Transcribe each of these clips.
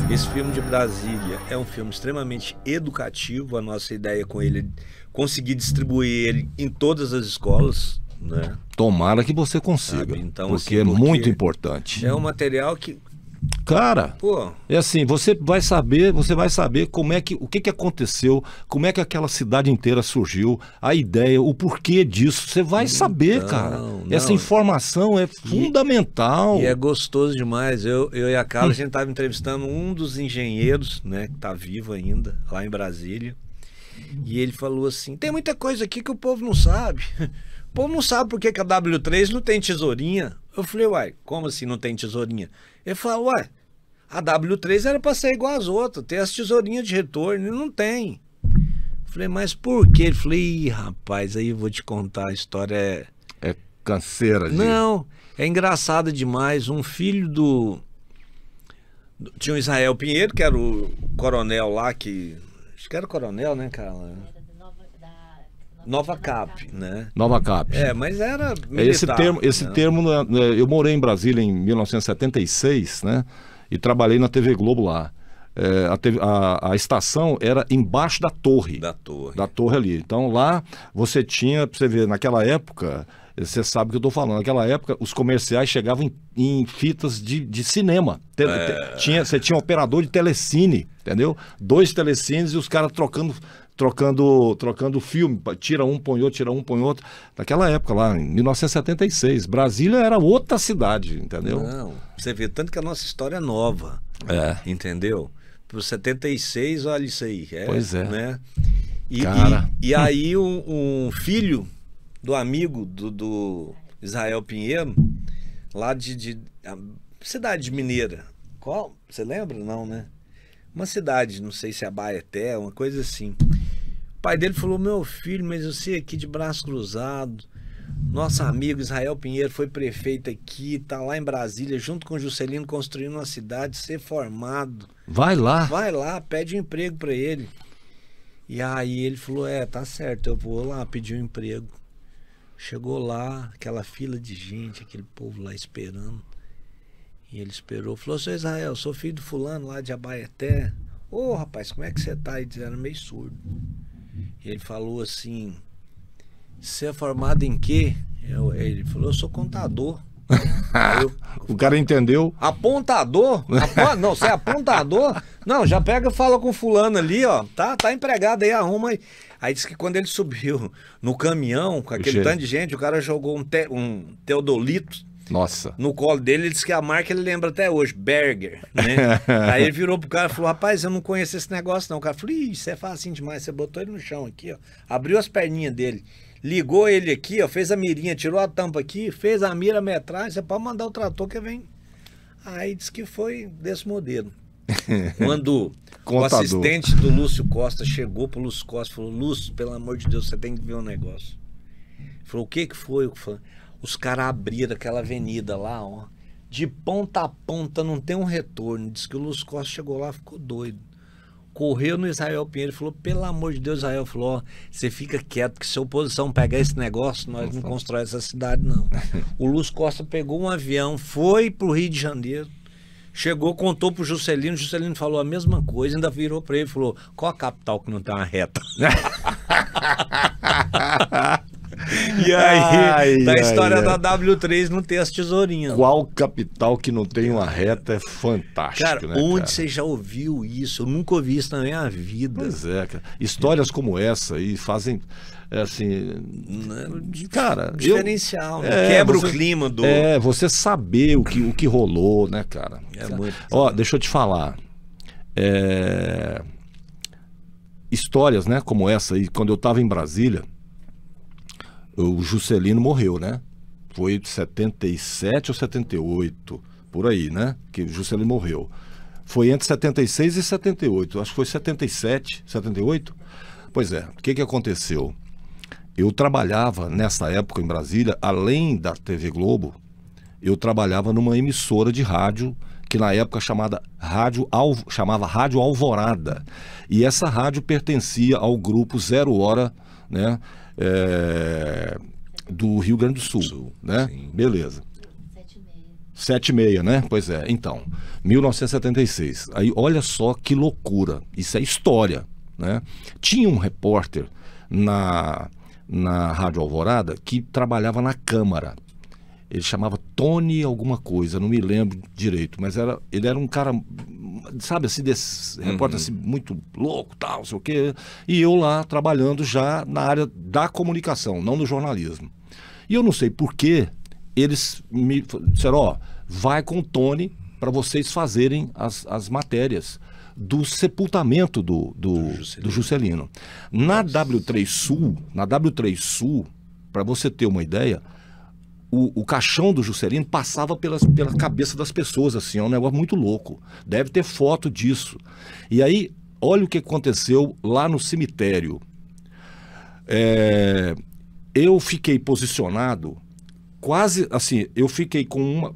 Esse filme de Brasília é um filme extremamente educativo. A nossa ideia com ele é conseguir distribuir ele em todas as escolas, né? Tomara que você consiga, então, porque assim, é muito importante. É um material que, cara, pô, é assim, você vai saber como é que, o que aconteceu, como é que aquela cidade inteira surgiu, a ideia, o porquê disso, você vai saber, cara. Essa informação é fundamental. E é gostoso demais. Eu e a Carla, a gente estava entrevistando um dos engenheiros, né, que está vivo ainda, lá em Brasília. E ele falou assim, tem muita coisa aqui que o povo não sabe. O povo não sabe por que a W3 não tem tesourinha. Eu falei, uai, como assim não tem tesourinha? Ele falou, uai, a W3 era para ser igual às outras, ter as tesourinhas de retorno, e não tem. Eu falei, mas por quê? Ele falou, ih, rapaz, aí eu vou te contar, a história é canseira. Não, é engraçada demais. Um filho tinha o Israel Pinheiro, que era o coronel lá, acho que era o coronel, né, Carla? Nova Cap, né? Nova Cap. É, mas era militar. Esse termo, eu morei em Brasília em 1976, né? E trabalhei na TV Globo lá. A estação era embaixo da torre. Da torre ali. Então lá você tinha, pra você ver, naquela época, você sabe o que eu tô falando, naquela época os comerciais chegavam em fitas de cinema. Você tinha um operador de telecine, entendeu? 2 telecines e os caras trocando filme, tira um, põe outro, tira um, põe outro. Naquela época lá, em 1976, Brasília era outra cidade, entendeu? Não, você vê, tanto que a nossa história é nova, entendeu? Por 76, olha isso aí. Pois é. Né? Cara. E aí um filho do amigo do Israel Pinheiro, lá de cidade mineira. Qual? Você lembra? Não, né? Uma cidade, não sei se é Abaeté, uma coisa assim. O pai dele falou, meu filho, mas você aqui de braço cruzado, nosso amigo Israel Pinheiro foi prefeito aqui, tá lá em Brasília, junto com o Juscelino, construindo uma cidade, ser formado. Vai lá, pede um emprego pra ele. E aí ele falou, tá certo, eu vou lá pedir um emprego. Chegou lá, aquela fila de gente, aquele povo lá esperando. E ele esperou, falou, seu Israel, sou filho do fulano lá de Abaeté. Ô, rapaz, como é que você tá? Ele era meio surdo. E ele falou assim, você é formado em quê? Ele falou, eu sou contador. O cara entendeu. Apontador? Não, você é apontador? Não, já pega e fala com fulano ali, ó. Tá empregado aí, arruma aí. Aí disse que quando ele subiu no caminhão, com aquele tanto de gente, o cara jogou um teodolito. Nossa. No colo dele, ele disse que a marca ele lembra até hoje, Berger, né? Aí ele virou pro cara e falou, rapaz, eu não conheço esse negócio não. O cara falou, isso é facinho demais, você botou ele no chão aqui, ó. Abriu as perninhas dele, ligou ele aqui, ó, fez a mirinha, tirou a tampa aqui, fez a mira, metragem, você pode mandar o trator que vem. Aí disse que foi desse modelo. Quando o assistente do Lúcio Costa chegou pro Lúcio Costa e falou, Lúcio, pelo amor de Deus, você tem que ver um negócio. Ele falou, o que foi? Os caras abriram aquela avenida lá, ó, de ponta a ponta, não tem um retorno. Diz que o Lúcio Costa chegou lá, ficou doido. Correu no Israel Pinheiro e falou, pelo amor de Deus, Israel falou, ó, você fica quieto, que se a oposição pegar esse negócio, nós não constrói essa cidade, não. O Lúcio Costa pegou um avião, foi pro Rio de Janeiro, chegou, contou pro Juscelino, o Juscelino falou a mesma coisa, ainda virou pra ele e falou, qual a capital que não tem uma reta? E aí, da história da W3 não ter as tesourinhas. Qual capital que não tem uma reta é fantástico, cara, né, onde você já ouviu isso? Eu nunca ouvi isso na minha vida. Pois é, cara. Histórias como essa aí fazem, assim... Cara... diferencial, né? Quebra o clima do... você saber o que rolou, né, cara? Ó, deixa eu te falar. Histórias, né, como essa aí, quando eu tava em Brasília, o Juscelino morreu, né? Foi 77 ou 78, por aí, né? Que o Juscelino morreu. Foi entre 76 e 78, acho que foi 77, 78. Pois é, o que aconteceu? Eu trabalhava nessa época em Brasília, além da TV Globo, eu trabalhava numa emissora de rádio, que na época chamava Rádio Alvorada. E essa rádio pertencia ao grupo Zero Hora, né? Do Rio Grande do Sul, né? Sim. Beleza. 76, né? Pois é, então, 1976. Aí, olha só que loucura, isso é história, né? Tinha um repórter na Rádio Alvorada que trabalhava na Câmara. Ele chamava Tony alguma coisa, não me lembro direito, mas ele era um cara, sabe assim, desse repórter assim, muito louco, tal, não sei o quê. E eu lá trabalhando já na área da comunicação, não no jornalismo. E eu não sei por que eles me disseram, ó, vai com o Tony para vocês fazerem as matérias do sepultamento do Juscelino. Na W3 Sul, para você ter uma ideia, o caixão do Juscelino passava pela cabeça das pessoas, assim, é um negócio muito louco. Deve ter foto disso. E aí, olha o que aconteceu lá no cemitério. Eu fiquei posicionado, quase assim, eu fiquei com uma...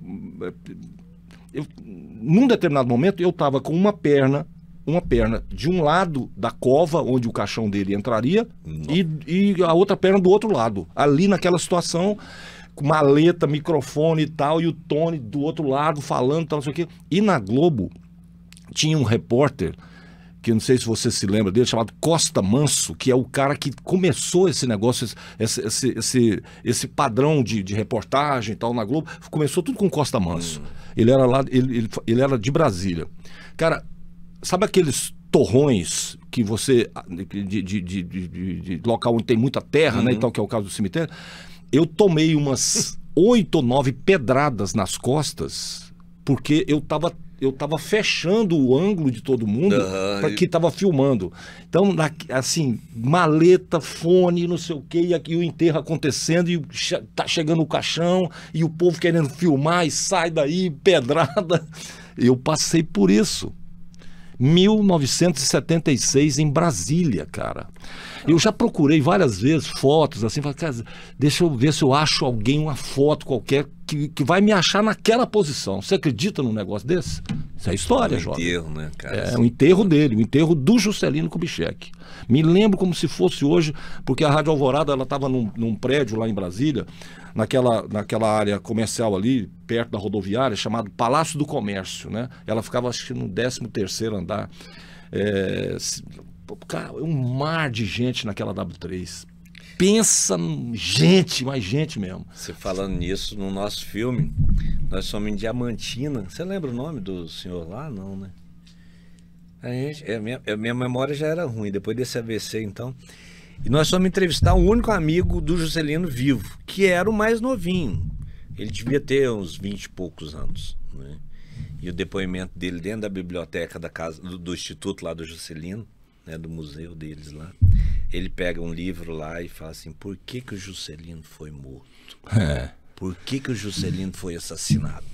num determinado momento, eu estava com uma perna de um lado da cova, onde o caixão dele entraria, e a outra perna do outro lado. Ali naquela situação, com maleta, microfone e tal, e o Tony do outro lado falando, tal, não sei o quê. E na Globo, tinha um repórter, que eu não sei se você se lembra dele, chamado Costa Manso, que é o cara que começou esse negócio, esse padrão de reportagem e tal na Globo. Começou tudo com Costa Manso. Ele era lá, ele era de Brasília. Cara, sabe aqueles torrões que você... de local onde tem muita terra, né, e tal, que é o caso do cemitério? Eu tomei umas 8 ou 9 pedradas nas costas, porque eu tava fechando o ângulo de todo mundo que estava filmando. Então, assim, maleta, fone, não sei o quê, e aqui o enterro acontecendo, e tá chegando o caixão, e o povo querendo filmar, e sai daí, pedrada. Eu passei por isso. 1976 em Brasília, cara. Eu já procurei várias vezes fotos, assim, falei, cara, deixa eu ver se eu acho alguém, uma foto qualquer, que vai me achar naquela posição. Você acredita num negócio desse? Isso é história, jovem. Enterro, né, cara? É o enterro dele, o enterro do Juscelino Kubitschek. Me lembro como se fosse hoje, porque a Rádio Alvorada, ela estava num prédio lá em Brasília, naquela área comercial ali, perto da rodoviária, chamado Palácio do Comércio, né? Ela ficava, acho que no 13º andar. Cara, um mar de gente naquela W3. Pensa, gente, mais gente mesmo. Você falando nisso, no nosso filme, nós somos em Diamantina. Você lembra o nome do senhor lá? Não, né? Minha memória já era ruim, depois desse AVC, então. E nós fomos entrevistar o único amigo do Juscelino vivo, que era o mais novinho. Ele devia ter uns 20 e poucos anos, né? E o depoimento dele dentro da biblioteca da casa, do instituto lá do Juscelino, né, do museu deles lá, ele pega um livro lá e fala assim, por que o Juscelino foi morto? Por que o Juscelino foi assassinado?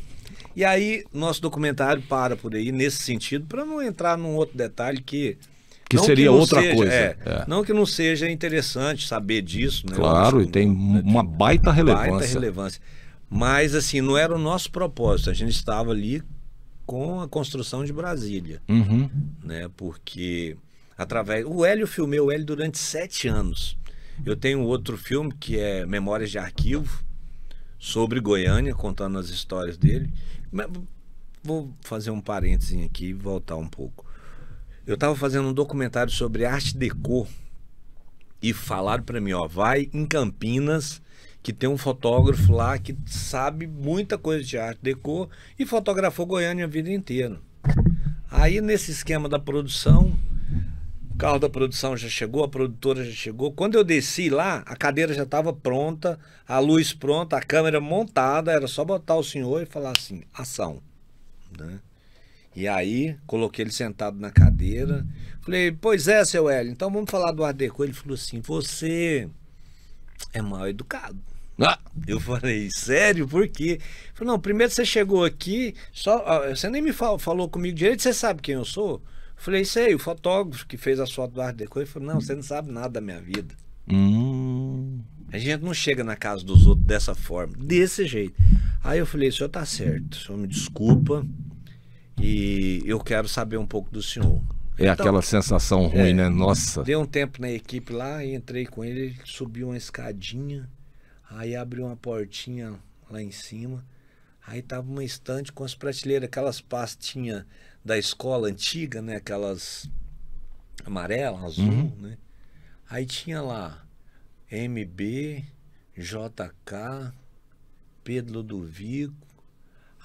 E aí, nosso documentário para por aí, nesse sentido, para não entrar num outro detalhe que seria outra coisa. Não que não seja interessante saber disso, né? Claro, e tem uma baita relevância. Baita relevância. Mas, assim, não era o nosso propósito. A gente estava ali com a construção de Brasília, né? Porque o Hélio, eu filmei o Hélio durante 7 anos. Eu tenho outro filme que é Memórias de Arquivo, sobre Goiânia, contando as histórias dele. Mas vou fazer um parênteses aqui e voltar um pouco. Eu estava fazendo um documentário sobre arte déco e falaram para mim, ó, vai em Campinas, que tem um fotógrafo lá que sabe muita coisa de arte déco e fotografou Goiânia a vida inteira. Aí, nesse esquema da produção, o carro da produção já chegou, a produtora já chegou. Quando eu desci lá, a cadeira já estava pronta, a luz pronta, a câmera montada, era só botar o senhor e falar assim, ação, né? E aí, coloquei ele sentado na cadeira. Falei, pois é, seu Hélio, então vamos falar do Art Deco. Ele falou assim, você é mal educado. Eu falei, sério? Por quê? Ele falou, não, primeiro você chegou aqui, você nem me falou comigo direito, você sabe quem eu sou? Eu falei, sei, o fotógrafo que fez as fotos do Art Deco. Ele falou, não, você não sabe nada da minha vida. A gente não chega na casa dos outros dessa forma, desse jeito. Aí eu falei, o senhor tá certo, o senhor me desculpa, e eu quero saber um pouco do senhor. Então, aquela sensação ruim, né? Nossa. Dei um tempo na equipe lá, entrei com ele subiu uma escadinha, aí abriu uma portinha lá em cima, Aí tava uma estante com as prateleiras, aquelas pastinhas da escola antiga, né? Aquelas amarela, azul, né? Aí tinha lá MB, JK, Pedro Ludovico.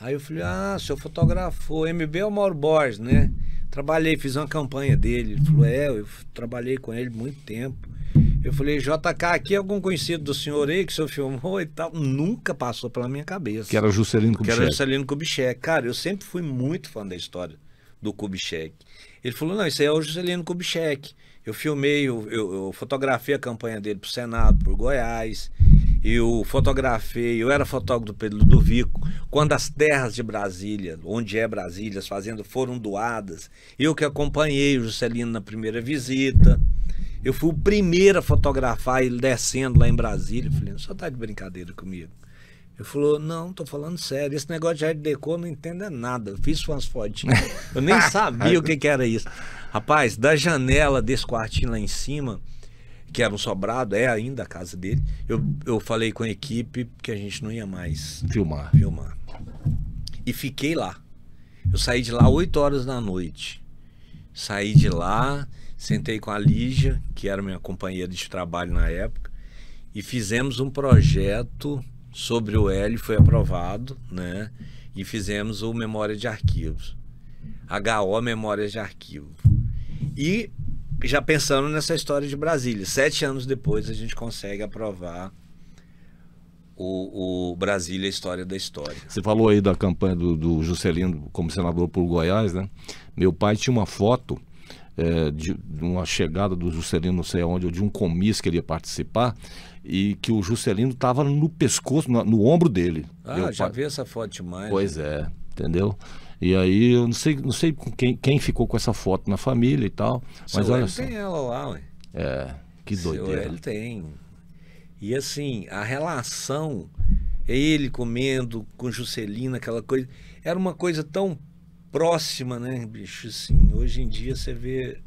Aí eu falei, ah, o senhor fotografou. MB é o Mauro Borges, né? Trabalhei, fiz uma campanha dele. Ele falou, eu trabalhei com ele muito tempo. Eu falei, JK, aqui é algum conhecido do senhor aí que o senhor filmou e tal? Nunca passou pela minha cabeça. Que era Juscelino Kubitschek. Que era Juscelino Kubitschek. Cara, eu sempre fui muito fã da história do Kubitschek. Ele falou, não, isso aí é o Juscelino Kubitschek. Eu filmei, eu fotografei a campanha dele pro Senado, por Goiás. Eu fotografei, eu era fotógrafo do Pedro Ludovico. Quando as terras de Brasília, onde é Brasília, as fazendas foram doadas, eu que acompanhei o Juscelino na primeira visita. Eu fui o primeiro a fotografar ele descendo lá em Brasília. Eu falei, só tá de brincadeira comigo. Ele falou, não, tô falando sério, esse negócio de arte deco eu não entendo nada. Eu fiz umas fotinhas, eu nem sabia o que era isso. Rapaz, da janela desse quartinho lá em cima, que era um sobrado, é ainda a casa dele, eu falei com a equipe que a gente não ia mais filmar. E fiquei lá. Eu saí de lá 8 horas da noite. Saí de lá, sentei com a Lígia, que era minha companheira de trabalho na época, e fizemos um projeto sobre o Hélio, foi aprovado, né? E fizemos o Memória de Arquivos. HO Memórias de Arquivo. E já pensando nessa história de Brasília, 7 anos depois a gente consegue aprovar o Brasília, a História da História. Você falou aí da campanha do Juscelino como senador por Goiás, né? Meu pai tinha uma foto de uma chegada do Juscelino, não sei aonde, ou de um comício que ele ia participar, e que o Juscelino estava no pescoço, no ombro dele. Ah, já vi essa foto demais. Pois é, entendeu? E aí eu não sei quem ficou com essa foto na família e tal. Mas olha só. Tem ela lá, ué. Que doideira. Ele tem. E assim, a relação, ele comendo com Juscelino, aquela coisa, era uma coisa tão próxima, né, bicho? Assim, hoje em dia você vê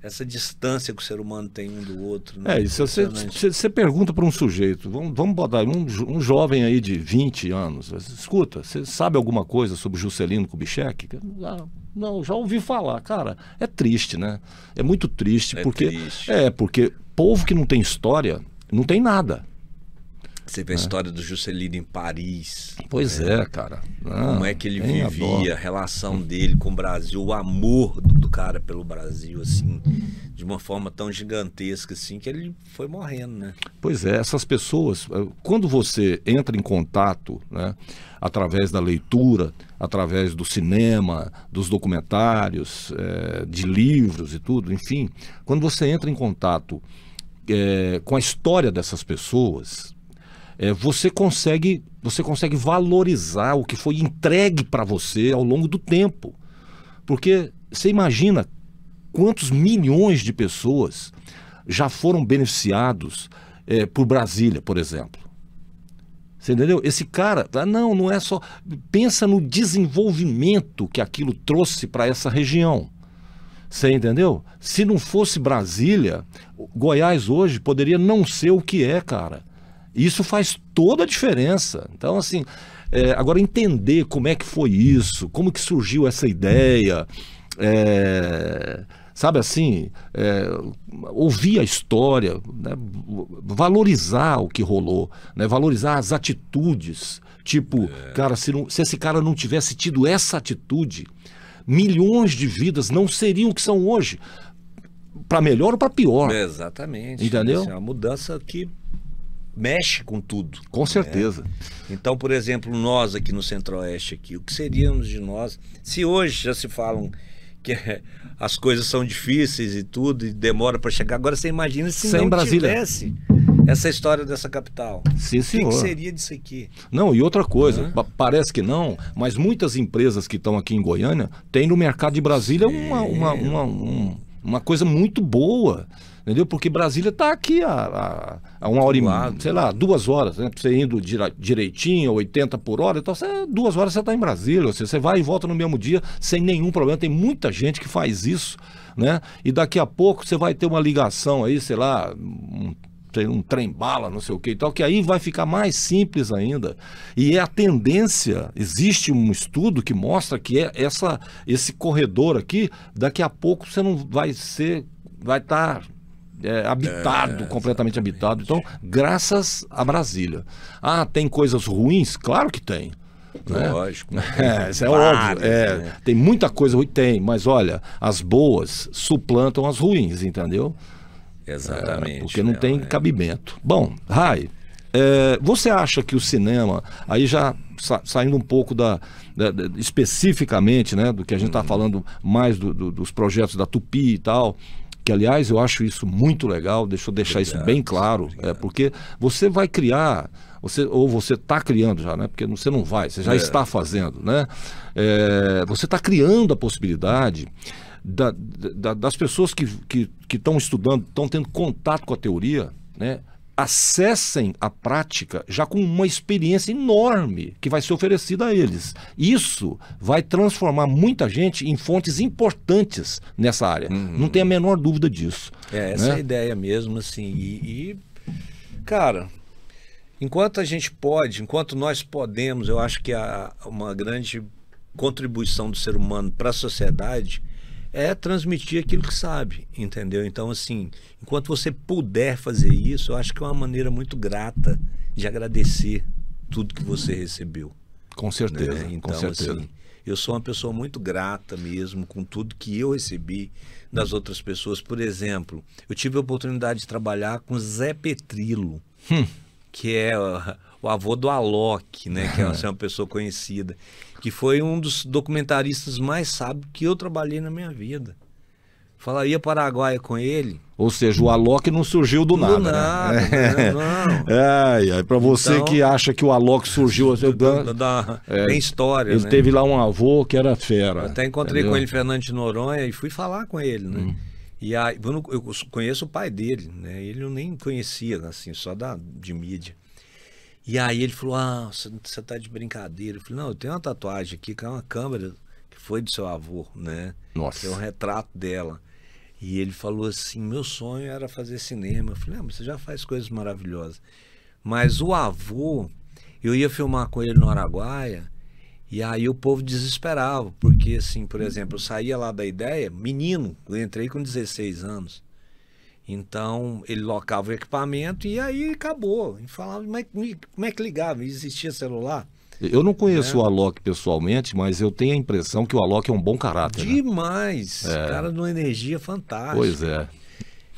essa distância que o ser humano tem um do outro, né? Isso, você pergunta para um sujeito, vamos botar um jovem aí de 20 anos, escuta, você sabe alguma coisa sobre Juscelino Kubitschek? Não, já ouvi falar. Cara, é triste, né? É muito triste, porque povo que não tem história, não tem nada. Você vê a história do Juscelino em Paris. Pois é, cara. Como é que ele vivia, a relação dele com o Brasil, o amor do cara pelo Brasil, assim, de uma forma tão gigantesca, assim, que ele foi morrendo, né? Pois é, essas pessoas, quando você entra em contato, né, através da leitura, através do cinema, dos documentários, de livros e tudo, enfim, quando você entra em contato com a história dessas pessoas, você consegue valorizar o que foi entregue para você ao longo do tempo. Porque você imagina quantos milhões de pessoas já foram beneficiados por Brasília, por exemplo. Você entendeu? Esse cara, não é só... Pensa no desenvolvimento que aquilo trouxe para essa região. Você entendeu? Se não fosse Brasília, Goiás hoje poderia não ser o que é, cara. Isso faz toda a diferença. Então, assim, agora entender como é que foi isso, como que surgiu essa ideia, sabe assim, ouvir a história, né? Valorizar o que rolou, né? Valorizar as atitudes. Tipo, cara, se esse cara não tivesse tido essa atitude, milhões de vidas não seriam o que são hoje. Para melhor ou para pior. Exatamente. Entendeu? É uma mudança que mexe com tudo. Com certeza. Então, por exemplo, nós aqui no Centro-Oeste, aqui, o que seríamos de nós, se hoje já se falam que as coisas são difíceis e tudo, e demora para chegar, agora você imagina se sem não Brasília tivesse essa história dessa capital. Sim, senhor. O que seria disso aqui? Não, e outra coisa, parece que não, mas muitas empresas que estão aqui em Goiânia têm no mercado de Brasília uma coisa muito boa. Entendeu? Porque Brasília está aqui a 1 hora e meia, sei lá, 2 horas, né? Você indo direitinho, 80 por hora, então 2 horas você está em Brasília, você vai e volta no mesmo dia sem nenhum problema. Tem muita gente que faz isso, né? E daqui a pouco você vai ter uma ligação aí, sei lá, um trem-bala, não sei o que e tal, que aí vai ficar mais simples ainda. E é a tendência, existe um estudo que mostra que esse corredor aqui, daqui a pouco você não vai estar habitado, completamente habitado. Então, graças a Brasília. Ah, tem coisas ruins? Claro que tem. Né? Lógico. Isso é óbvio. Né? Tem muita coisa ruim, tem, mas olha, as boas suplantam as ruins, entendeu? Exatamente. Porque não tem cabimento. Bom, Rai, você acha que o cinema, aí já saindo um pouco especificamente, né, do que a gente está falando mais dos projetos da Tupi e tal, que aliás eu acho isso muito legal, deixa eu deixar isso bem claro, porque você vai criar, ou você está criando já, né, porque você não vai, você já está fazendo, né, você está criando a possibilidade das pessoas que estão estudando, estão tendo contato com a teoria, né, acessem a prática já com uma experiência enorme que vai ser oferecida a eles. Isso vai transformar muita gente em fontes importantes nessa área. Não tem a menor dúvida disso. Essa é a ideia mesmo, assim. Cara, enquanto nós podemos, eu acho que uma grande contribuição do ser humano para a sociedade é transmitir aquilo que sabe, entendeu? Então, assim, enquanto você puder fazer isso, eu acho que é uma maneira muito grata de agradecer tudo que você recebeu. Com certeza, né? Então, com certeza. Assim, eu sou uma pessoa muito grata mesmo com tudo que eu recebi das outras pessoas. Por exemplo, eu tive a oportunidade de trabalhar com Zé Petrillo, que é o avô do Alok, né? Que é uma pessoa conhecida, que foi um dos documentaristas mais sábios que eu trabalhei na minha vida. Ia para Paraguai com ele. Ou seja, o Alok não surgiu do nada. Né? Não. Para você então, que acha que o Alok surgiu... tem história, ele teve lá um avô que era fera. Eu até encontrei com ele, Fernando de Noronha, e fui falar com ele, né? E aí, eu conheço o pai dele, né? Ele eu nem conhecia, assim, só de mídia. E aí ele falou, você tá de brincadeira. Eu falei, não, eu tenho uma tatuagem aqui, que é uma câmera que foi do seu avô, né? Nossa. Que é um retrato dela. E ele falou assim, meu sonho era fazer cinema. Eu falei, mas você já faz coisas maravilhosas. Mas o avô, eu ia filmar com ele no Araguaia, e aí o povo desesperava, porque assim, por exemplo, eu saía lá da ideia, menino, eu entrei com 16 anos. Então, ele locava o equipamento e aí acabou. E falava, mas como é que ligava? Existia celular? Eu não conheço o Alok pessoalmente, mas eu tenho a impressão que o Alok é um bom caráter. Demais! Né? Cara de uma energia fantástica. Pois é.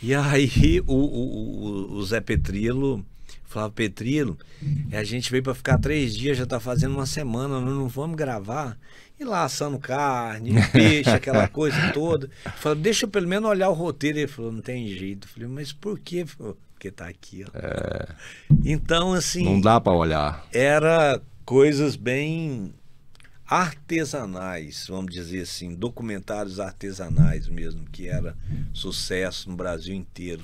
E aí o Zé Petrillo falava, Petrillo, a gente veio para ficar 3 dias, já tá fazendo uma semana, nós não vamos gravar. E lá assando carne, peixe, aquela coisa toda. Falei, deixa eu pelo menos olhar o roteiro. Ele falou, não tem jeito. Eu falei, mas por quê? Porque tá aqui, ó. Então, assim... Não dá para olhar. Era coisas bem artesanais, vamos dizer assim, documentários artesanais mesmo, que era sucesso no Brasil inteiro.